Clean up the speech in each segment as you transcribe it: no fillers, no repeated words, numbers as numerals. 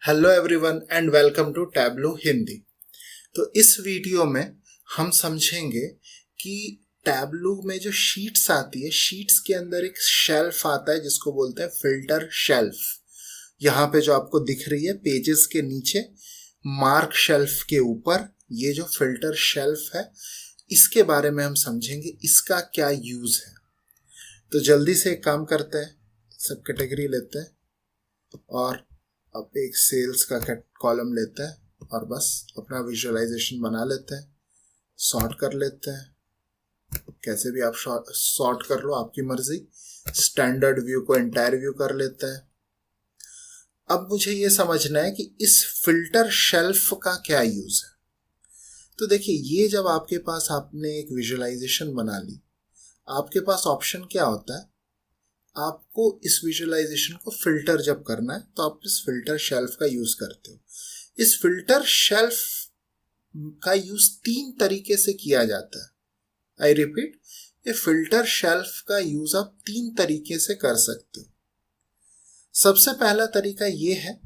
Hello everyone and welcome to Tableau Hindi. तो इस video में हम समझेंगे कि टैबलो में जो शीट्स आती है, शीट्स के अंदर एक शेल्फ आता है जिसको बोलते हैं फिल्टर शेल्फ। यहाँ पे जो आपको दिख रही है पेजेस के नीचे मार्क शेल्फ के ऊपर ये जो फिल्टर शेल्फ है, इसके बारे में हम समझेंगे, इसका क्या यूज है। तो जल्दी से एक काम करते हैं, सब कैटेगरी लेते हैं और अब एक सेल्स का कॉलम लेते हैं और बस अपना विजुअलाइजेशन बना लेते हैं, सॉर्ट कर लेते हैं। कैसे भी आप सॉर्ट कर लो, आपकी मर्जी। स्टैंडर्ड व्यू को एंटायर व्यू कर लेते हैं। अब मुझे ये समझना है कि इस फिल्टर शेल्फ का क्या यूज है। तो देखिए, ये जब आपके पास आपने एक विजुअलाइजेशन बना ली, आपके पास ऑप्शन क्या होता है, आपको इस विजुअलाइजेशन को फिल्टर जब करना है तो आप इस फिल्टर शेल्फ का यूज करते हो। इस फिल्टर शेल्फ का यूज 3 तरीके से किया जाता है। आई रिपीट, ये फिल्टर शेल्फ का यूज आप 3 तरीके से कर सकते हो। सबसे पहला तरीका ये है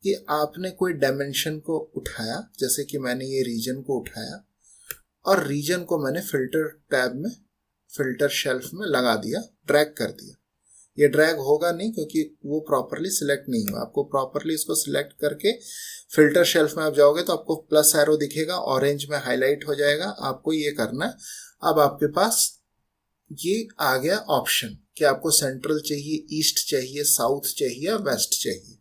कि आपने कोई डायमेंशन को उठाया, जैसे कि मैंने ये रीजन को उठाया और रीजन को मैंने फिल्टर टैब में, फिल्टर शेल्फ में लगा दिया, ड्रैग कर दिया। ये ड्रैग होगा नहीं क्योंकि वो प्रॉपरली सिलेक्ट नहीं हुआ। आपको प्रॉपरली इसको सिलेक्ट करके फिल्टर शेल्फ में आप जाओगे तो आपको प्लस एरो दिखेगा, ऑरेंज में हाईलाइट हो जाएगा। आपको ये करना है। अब आपके पास ये आ गया ऑप्शन कि आपको सेंट्रल चाहिए, ईस्ट चाहिए, साउथ चाहिए, वेस्ट चाहिए।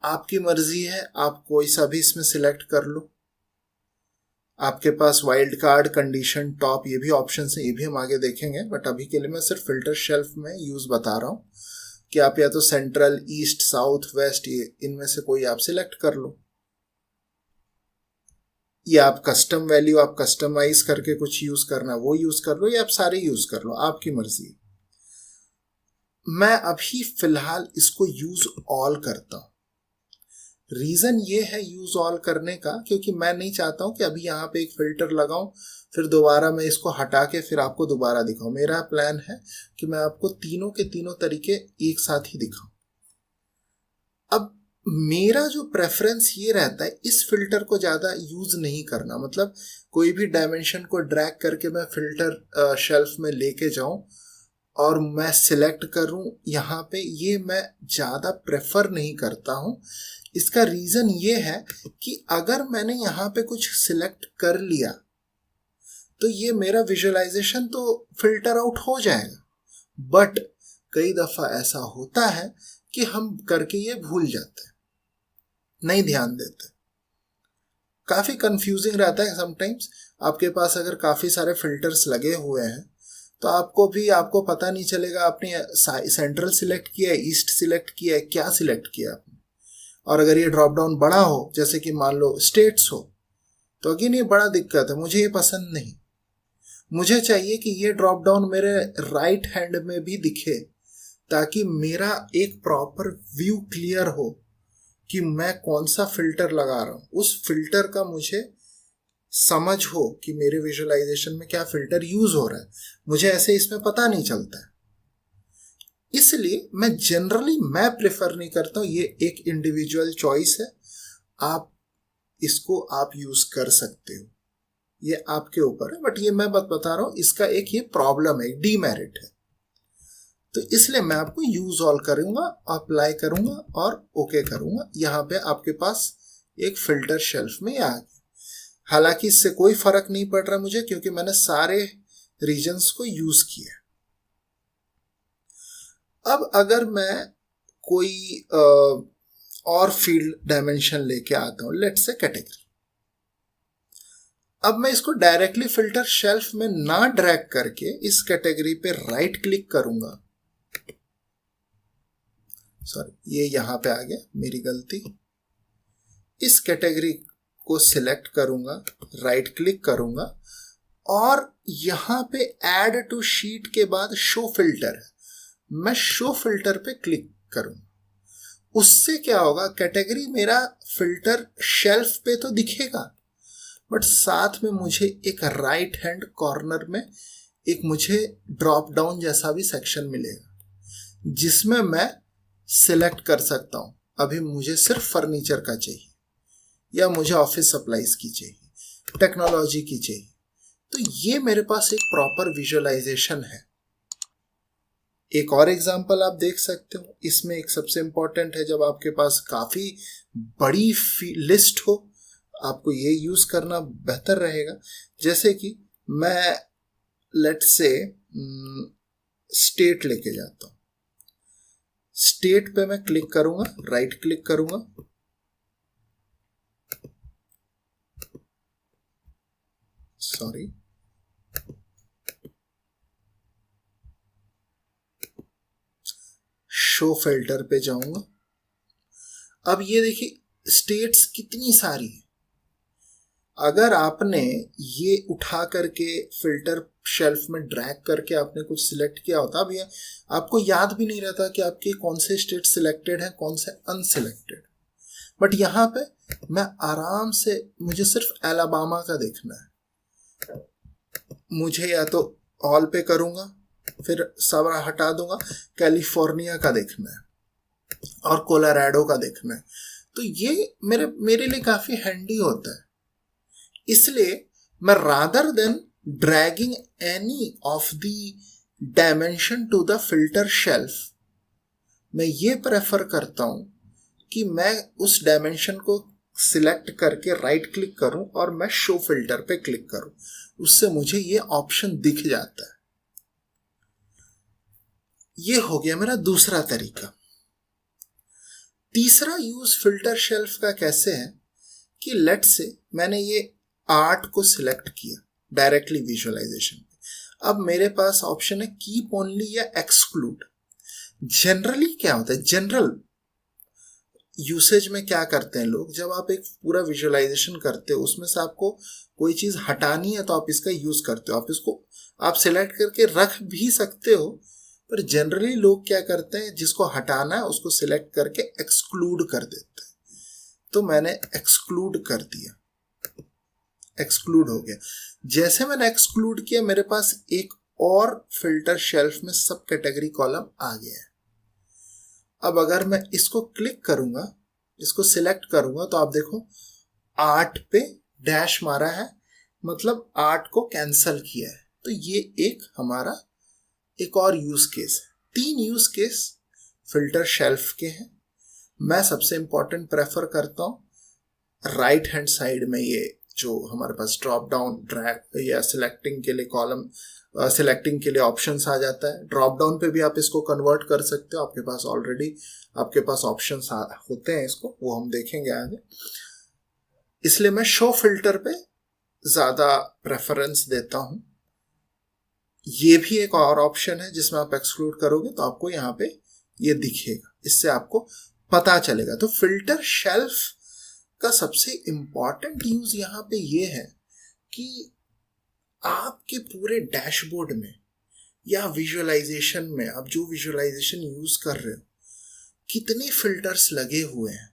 आपकी मर्जी है, आप कोई सा भी इसमें सिलेक्ट कर लो। आपके पास वाइल्ड कार्ड, कंडीशन, टॉप, ये भी ऑप्शन है, ये भी हम आगे देखेंगे। बट अभी के लिए मैं सिर्फ फिल्टर शेल्फ में यूज बता रहा हूं कि आप या तो सेंट्रल, ईस्ट, साउथ, वेस्ट, ये इनमें से कोई आप सिलेक्ट कर लो। या आप कस्टम वैल्यू, आप कस्टमाइज करके कुछ यूज करना वो यूज कर लो, या आप सारे यूज कर लो, आपकी मर्जी। मैं अभी फिलहाल इसको यूज ऑल करता हूं। रीजन ये है यूज ऑल करने का, क्योंकि मैं नहीं चाहता हूं कि अभी यहाँ पे एक फिल्टर लगाऊं फिर दोबारा मैं इसको हटा के फिर आपको दोबारा दिखाऊं। मेरा प्लान है कि मैं आपको तीनों के तीनों तरीके एक साथ ही दिखाऊं। अब मेरा जो प्रेफरेंस ये रहता है, इस फिल्टर को ज्यादा यूज नहीं करना। मतलब कोई भी डायमेंशन को ड्रैग करके मैं फिल्टर शेल्फ में लेके जाऊं और मैं सिलेक्ट करूं यहाँ पे, ये मैं ज्यादा प्रेफर नहीं करता हूं। इसका रीजन ये है कि अगर मैंने यहाँ पे कुछ सिलेक्ट कर लिया तो ये मेरा विजुअलाइजेशन तो फिल्टर आउट हो जाएगा। बट कई दफा ऐसा होता है कि हम करके ये भूल जाते हैं, नहीं ध्यान देते। काफी कंफ्यूजिंग रहता है समटाइम्स। आपके पास अगर काफी सारे फिल्टर्स लगे हुए हैं तो आपको पता नहीं चलेगा आपने सेंट्रल सिलेक्ट किया है, ईस्ट सिलेक्ट किया है, क्या सिलेक्ट किया आपने। और अगर ये ड्रॉप डाउन बड़ा हो, जैसे कि मान लो स्टेट्स हो, तो अगेन ये बड़ा दिक्कत है। मुझे ये पसंद नहीं। मुझे चाहिए कि ये ड्रॉप डाउन मेरे राइट हैंड में भी दिखे, ताकि मेरा एक प्रॉपर व्यू क्लियर हो कि मैं कौन सा फिल्टर लगा रहा हूं। उस फिल्टर का मुझे समझ हो कि मेरे विजुअलाइजेशन में क्या फिल्टर यूज हो रहा है। मुझे ऐसे इसमें पता नहीं चलता है, इसलिए मैं प्रेफर नहीं करता हूं। ये एक इंडिविजुअल चॉइस है, आप यूज कर सकते हो, ये आपके ऊपर है। बट ये मैं बता रहा हूं, इसका एक ये प्रॉब्लम है, डीमेरिट है। तो इसलिए मैं आपको यूज ऑल करूंगा, अप्लाई करूंगा और ओके करूंगा। यहां पे आपके पास एक फिल्टर शेल्फ में आ गया। हालांकि इससे कोई फर्क नहीं पड़ रहा मुझे, क्योंकि मैंने सारे रीजन्स को यूज किया। अब अगर मैं कोई और फील्ड डायमेंशन लेके आता हूं, लेट्स से कैटेगरी। अब मैं इसको डायरेक्टली फिल्टर शेल्फ में ना ड्रैग करके इस कैटेगरी पे राइट क्लिक करूंगा। सॉरी, ये यहां पे आ गया, मेरी गलती। इस कैटेगरी को सिलेक्ट करूंगा, राइट क्लिक करूंगा और यहां पे ऐड टू शीट के बाद शो फिल्टर है, मैं शो फिल्टर पे क्लिक करूंगा। उससे क्या होगा, कैटेगरी मेरा फिल्टर शेल्फ पे तो दिखेगा, बट साथ में मुझे एक राइट हैंड कॉर्नर में एक मुझे ड्रॉप डाउन जैसा भी सेक्शन मिलेगा, जिसमें मैं सिलेक्ट कर सकता हूं। अभी मुझे सिर्फ फर्नीचर का चाहिए या मुझे ऑफिस सप्लाईज की चाहिए, टेक्नोलॉजी की चाहिए, तो ये मेरे पास एक प्रॉपर विजुअलाइजेशन है। एक और एग्जांपल आप देख सकते हो, इसमें एक सबसे इंपॉर्टेंट है, जब आपके पास काफी बड़ी लिस्ट हो आपको ये यूज करना बेहतर रहेगा। जैसे कि मैं लेट्स से स्टेट लेके जाता हूं, स्टेट पे मैं क्लिक करूंगा, राइट क्लिक करूंगा, सॉरी शो फिल्टर पे जाऊंगा। अब ये देखिए स्टेट्स कितनी सारी है। अगर आपने ये उठा करके फिल्टर शेल्फ में ड्रैग करके आपने कुछ सिलेक्ट किया होता, अब ये आपको याद भी नहीं रहता कि आपके कौन से स्टेट सिलेक्टेड हैं कौन से अनसिलेक्टेड। बट यहाँ पे मैं आराम से, मुझे सिर्फ अलाबामा का देखना है, मुझे या तो ऑल पे करूंगा फिर सब हटा दूंगा, कैलिफोर्निया का देखना है और कोलोराडो का देखना है। तो ये मेरे लिए काफी हैंडी होता है। इसलिए मैं rather than dragging any of the dimension to the filter shelf, मैं ये प्रेफर करता हूं कि मैं उस डायमेंशन को सिलेक्ट करके राइट क्लिक करूं और मैं शो फिल्टर पे क्लिक करूं, उससे मुझे ये ऑप्शन दिख जाता है। ये हो गया मेरा दूसरा तरीका। तीसरा यूज फिल्टर शेल्फ का कैसे है कि लेट्स से मैंने ये आर्ट को सिलेक्ट किया डायरेक्टली विजुअलाइजेशन पे, अब मेरे पास ऑप्शन है कीप ओनली या एक्सक्लूड। जनरली क्या होता है, जनरल यूसेज में क्या करते हैं लोग, जब आप एक पूरा विजुअलाइजेशन करते हो उसमें से आपको कोई चीज हटानी है तो आप इसका यूज करते हो, आप इसको आप सिलेक्ट करके रख भी सकते हो, पर जनरली लोग क्या करते हैं जिसको हटाना है उसको सिलेक्ट करके एक्सक्लूड कर देते हैं। तो मैंने एक्सक्लूड कर दिया, एक्सक्लूड हो गया। जैसे मैंने एक्सक्लूड किया मेरे पास एक और फिल्टर शेल्फ में सब कैटेगरी कॉलम आ गया है। अब अगर मैं इसको क्लिक करूंगा, इसको सिलेक्ट करूंगा, तो आप देखो आर्ट पे डैश मारा है, मतलब आर्ट को कैंसल किया है। तो ये एक हमारा एक और यूज केस है। 3 यूज केस फिल्टर शेल्फ के हैं। मैं सबसे इंपॉर्टेंट प्रेफर करता हूं राइट हैंड साइड में ये जो हमारे पास ड्रॉप डाउन ड्रैग या सिलेक्टिंग के लिए कॉलम सिलेक्टिंग के लिए ऑप्शंस आ जाता है। ड्रॉप डाउन पे भी आप इसको कन्वर्ट कर सकते हो, आपके पास ऑलरेडी आपके पास ऑप्शंस होते हैं, इसको वो हम देखेंगे आगे। इसलिए मैं शो फिल्टर पे ज्यादा प्रेफरेंस देता हूं। ये भी एक और ऑप्शन है जिसमें आप एक्सक्लूड करोगे तो आपको यहाँ पे ये दिखेगा, इससे आपको पता चलेगा। तो फिल्टर शेल्फ का सबसे इंपॉर्टेंट यूज यहाँ पे ये है कि आपके पूरे डैशबोर्ड में या विजुअलाइजेशन में आप जो विजुअलाइजेशन यूज कर रहे हो कितने फिल्टर्स लगे हुए हैं,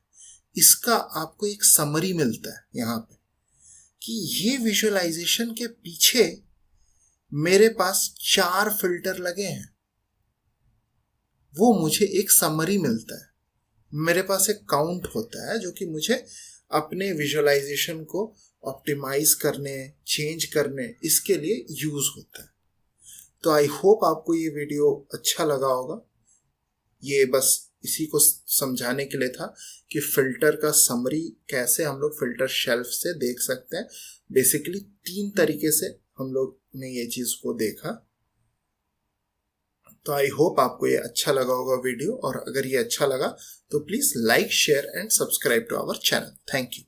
इसका आपको एक समरी मिलता है यहाँ पे कि ये विजुअलाइजेशन के पीछे मेरे पास 4 फिल्टर लगे हैं, वो मुझे एक समरी मिलता है। मेरे पास एक काउंट होता है जो कि मुझे अपने विजुअलाइजेशन को ऑप्टिमाइज करने, चेंज करने, इसके लिए यूज होता है। तो आई होप आपको ये वीडियो अच्छा लगा होगा। ये बस इसी को समझाने के लिए था कि फिल्टर का समरी कैसे हम लोग फिल्टर शेल्फ से देख सकते हैं। बेसिकली 3 तरीके से हम लोग ने ये चीज को देखा। तो आई होप आपको ये अच्छा लगा होगा वीडियो, और अगर ये अच्छा लगा तो please like, share and subscribe to our channel. Thank you.